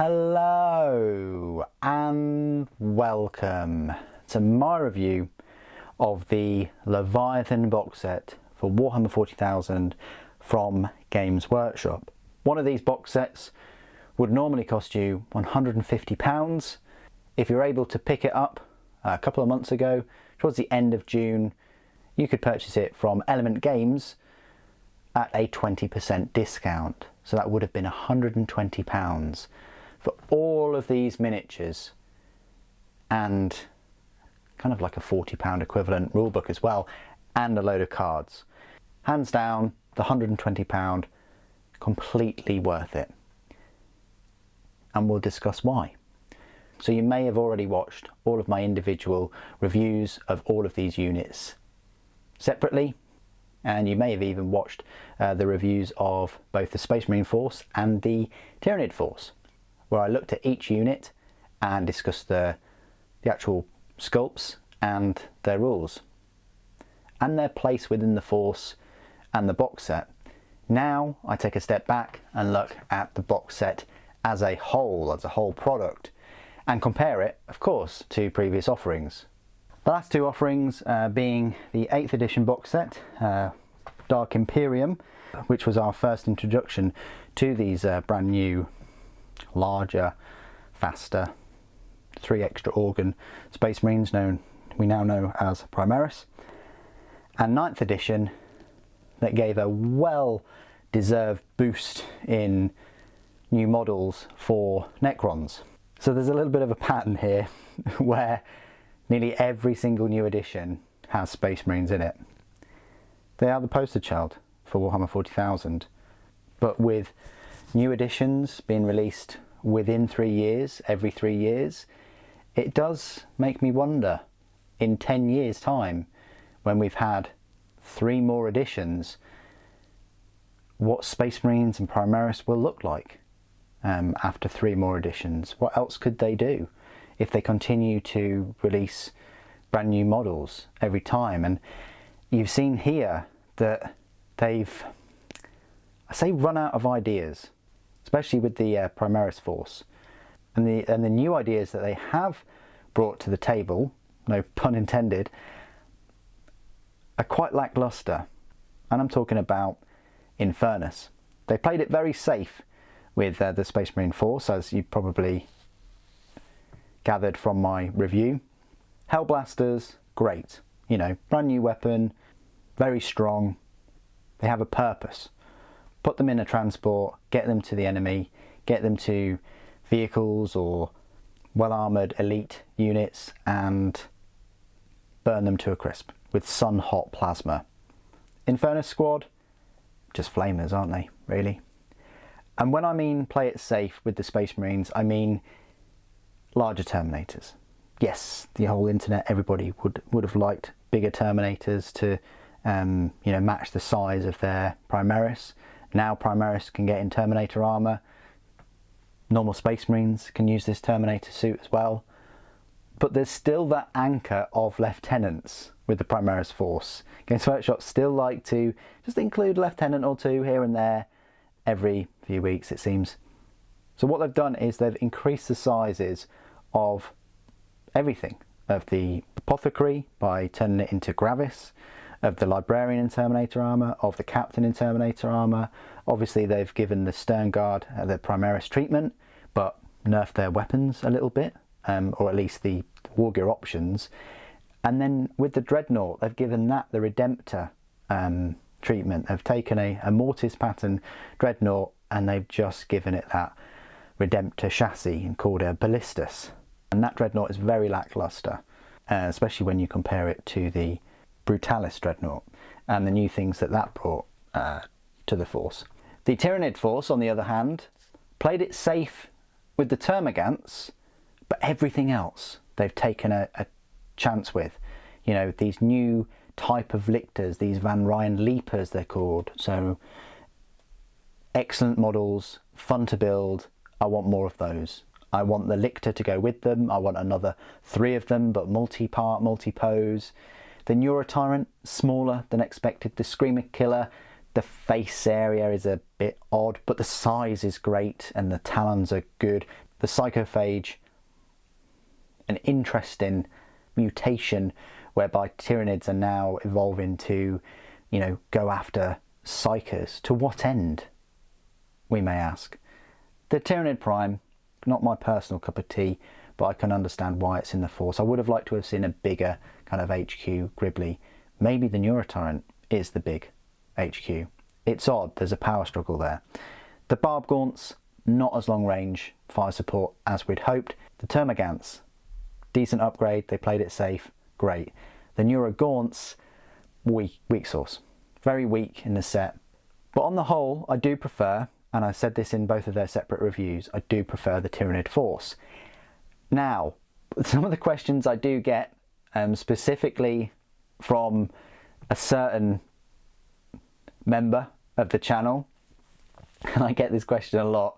Hello and welcome to my review of the Leviathan box set for Warhammer 40,000 from Games Workshop. One of these box sets would normally cost you £150. If you're able to pick it up a couple of months ago, towards the end of June, you could purchase it from Element Games at a 20% discount. So that would have been £120 for all of these miniatures and kind of like a £40 equivalent rulebook as well, and a load of cards. Hands down, the £120, completely worth it. And we'll discuss why. So you may have already watched all of my individual reviews of all of these units separately, and you may have even watched the reviews of both the Space Marine Force and the Tyranid Force, where I looked at each unit and discussed the actual sculpts and their rules and their place within the Force and the box set. Now I take a step back and look at the box set as a whole product, and compare it, of course, to previous offerings. The last two offerings being the 8th edition box set, Dark Imperium, which was our first introduction to these brand new, larger, faster, 3 extra organ Space Marines we now know as Primaris, and 9th edition that gave a well-deserved boost in new models for Necrons. So there's a little bit of a pattern here where nearly every single new edition has Space Marines in it. They are the poster child for Warhammer 40,000, but with new editions being released within 3 years, every 3 years, it does make me wonder, in 10 years time, when we've had 3 more editions, what Space Marines and Primaris will look like after 3 more editions. What else could they do if they continue to release brand new models every time? And you've seen here that they've, I say, run out of ideas, especially with the Primaris Force, and the new ideas that they have brought to the table, no pun intended, are quite lackluster. And I'm talking about Infernus. They played it very safe with the Space Marine Force, as you probably gathered from my review. Hellblasters, great, you know, brand new weapon, very strong. They have a purpose. Put them in a transport, get them to the enemy, get them to vehicles or well-armoured elite units, and burn them to a crisp with sun-hot plasma. Infernus Squad, just flamers, aren't they, really? And when I mean play it safe with the Space Marines, I mean larger Terminators. Yes, the whole internet, everybody would have liked bigger Terminators to you know, match the size of their Primaris. Now Primaris can get in Terminator armour. Normal Space Marines can use this Terminator suit as well. But there's still that anchor of lieutenants with the Primaris Force. Games Workshop still like to just include a lieutenant or two here and there every few weeks, it seems. So what they've done is they've increased the sizes of everything, of the Apothecary by turning it into Gravis, of the Librarian in Terminator armour, of the Captain in Terminator armour. Obviously they've given the Stern Guard the Primaris treatment, but nerfed their weapons a little bit, or at least the war gear options. And then with the Dreadnought, they've given that the Redemptor treatment. They've taken a Mortis pattern Dreadnought and they've just given it that Redemptor chassis and called it a Ballistus. And that Dreadnought is very lackluster, especially when you compare it to the Brutalis Dreadnought and the new things that brought to the Force. The Tyranid Force, on the other hand, played it safe with the Termagants, but everything else they've taken a chance with. You know, these new type of lictors, these Van Ryan Leapers they're called. So excellent models, fun to build. I want more of those. I want the lictor to go with them. I want another 3 of them, but multi-part, multi-pose. The Neurotyrant, smaller than expected. The Screamer Killer, the face area is a bit odd, but the size is great and the talons are good. the psychophage, an interesting mutation whereby Tyranids are now evolving to, you know, go after psychers. To what end, we may ask? The Tyranid Prime, not my personal cup of tea, but I can understand why it's in the Force. I would have liked to have seen a bigger kind of HQ Gribbly. Maybe the Neurotorrent is the big HQ. It's odd, there's a power struggle there. The Barb Gaunts, not as long range fire support as we'd hoped. The Termagants, decent upgrade, they played it safe, great. The Neurogaunts, weak sauce. Very weak in the set. But on the whole, I do prefer, and I said this in both of their separate reviews, I do prefer the Tyranid Force. Now, some of the questions I do get, specifically from a certain member of the channel, and I get this question a lot,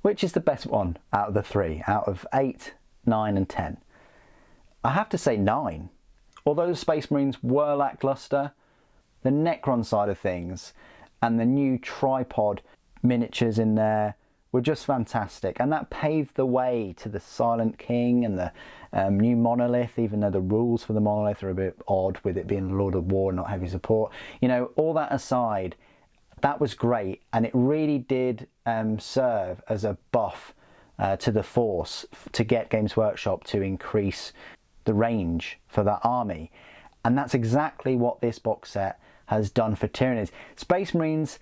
which is the best one out of the three, out of 8, 9 and 10? I have to say 9. Although the Space Marines were lackluster, the Necron side of things and the new tripod miniatures in there were just fantastic, and that paved the way to the Silent King and the new monolith, even though the rules for the monolith are a bit odd with it being Lord of War and not heavy support. You know, all that aside, that was great, and it really did serve as a buff to the Force to get Games Workshop to increase the range for that army. And that's exactly what this box set has done for Tyranids. Space Marines,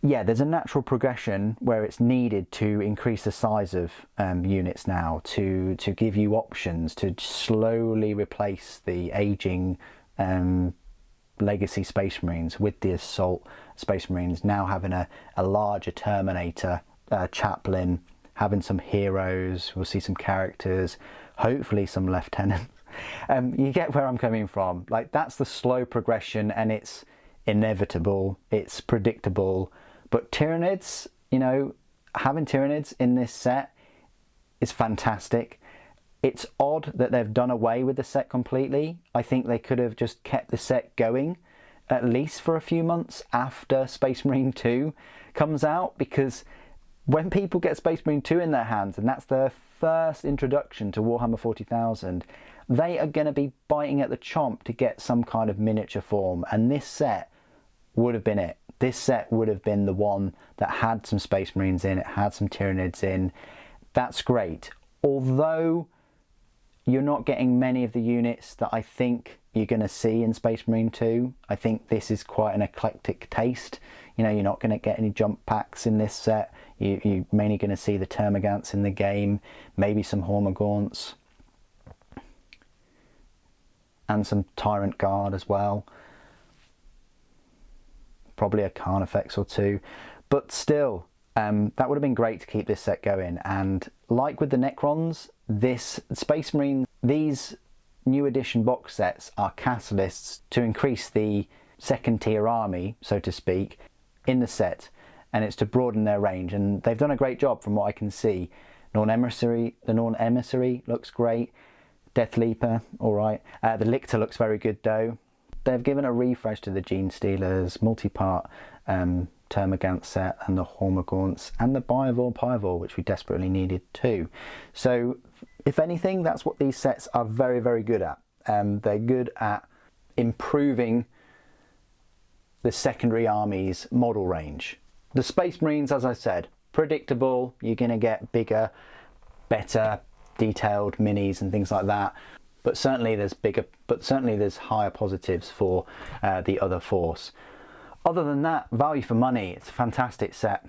yeah, there's a natural progression where it's needed to increase the size of units now, to give you options to slowly replace the aging legacy Space Marines with the Assault Space Marines, now having a larger Terminator, chaplain, having some heroes, we'll see some characters, hopefully some lieutenants. You get where I'm coming from. Like, that's the slow progression, and it's inevitable, it's predictable. But Tyranids, you know, having Tyranids in this set is fantastic. It's odd that they've done away with the set completely. I think they could have just kept the set going at least for a few months after Space Marine 2 comes out, because when people get Space Marine 2 in their hands, and that's their first introduction to Warhammer 40,000, they are going to be biting at the chomp to get some kind of miniature form, and this set would have been it. This set would have been the one that had some Space Marines in, it had some Tyranids in. That's great. Although you're not getting many of the units that I think you're going to see in Space Marine 2. I think this is quite an eclectic taste. You know, you're not going to get any jump packs in this set. You're mainly going to see the Termagants in the game, maybe some Hormagaunts, and some Tyrant Guard as well. Probably a Carnifex or two. But still, that would have been great to keep this set going. And like with the Necrons, this Space Marine, these new edition box sets are catalysts to increase the second tier army, so to speak, in the set, and it's to broaden their range, and they've done a great job from what I can see. The Norn Emissary looks great. Death Leaper, alright. The Lictor looks very good though. They've given a refresh to the genestealers, multi-part Termagant set, and the Hormagaunts, and the Pyvor, which we desperately needed too. So if anything, that's what these sets are very, very good at. They're good at improving the secondary army's model range. The Space Marines, as I said, predictable. You're going to get bigger, better, detailed minis and things like that. But certainly there's higher positives for the other Force. Other than that, value for money, it's a fantastic set.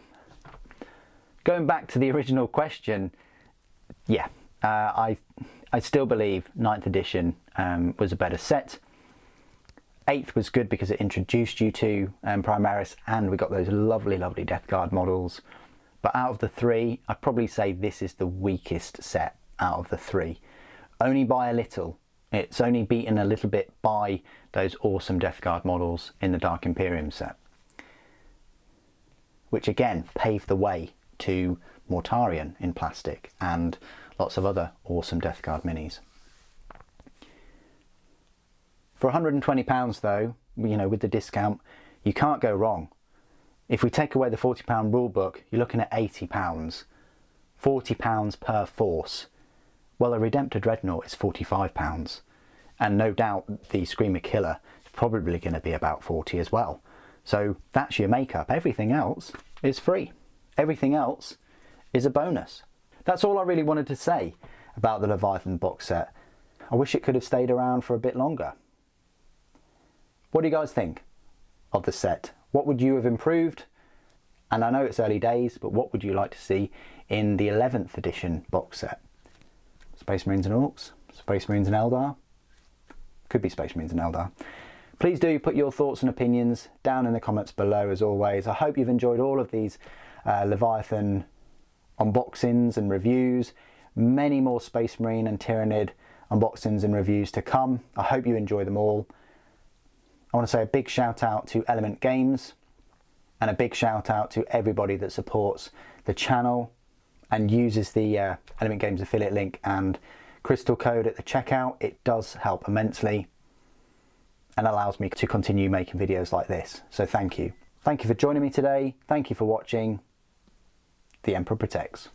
Going back to the original question, yeah, I still believe 9th edition was a better set. 8th was good because it introduced you to Primaris, and we got those lovely, lovely Death Guard models. But out of the three, I'd probably say this is the weakest set out of the three. Only by a little. It's only beaten a little bit by those awesome Death Guard models in the Dark Imperium set, which again paved the way to Mortarion in plastic and lots of other awesome Death Guard minis. For £120 though, you know, with the discount, you can't go wrong. If we take away the £40 rulebook, you're looking at £80 £40 per force. Well, a Redemptor Dreadnought is £45, and no doubt the Screamer Killer is probably going to be about 40 as well. So that's your makeup. Everything else is free. Everything else is a bonus. That's all I really wanted to say about the Leviathan box set. I wish it could have stayed around for a bit longer. What do you guys think of the set? What would you have improved? And I know it's early days, but what would you like to see in the 11th edition box set? Space Marines and Orcs? Space Marines and Eldar? Could be Space Marines and Eldar. Please do put your thoughts and opinions down in the comments below as always. I hope you've enjoyed all of these Leviathan unboxings and reviews. Many more Space Marine and Tyrannid unboxings and reviews to come. I hope you enjoy them all. I want to say a big shout out to Element Games and a big shout out to everybody that supports the channel and uses the Element Games affiliate link and crystal code at the checkout. It does help immensely and allows me to continue making videos like this. So thank you. Thank you for joining me today. Thank you for watching. The Emperor Protects.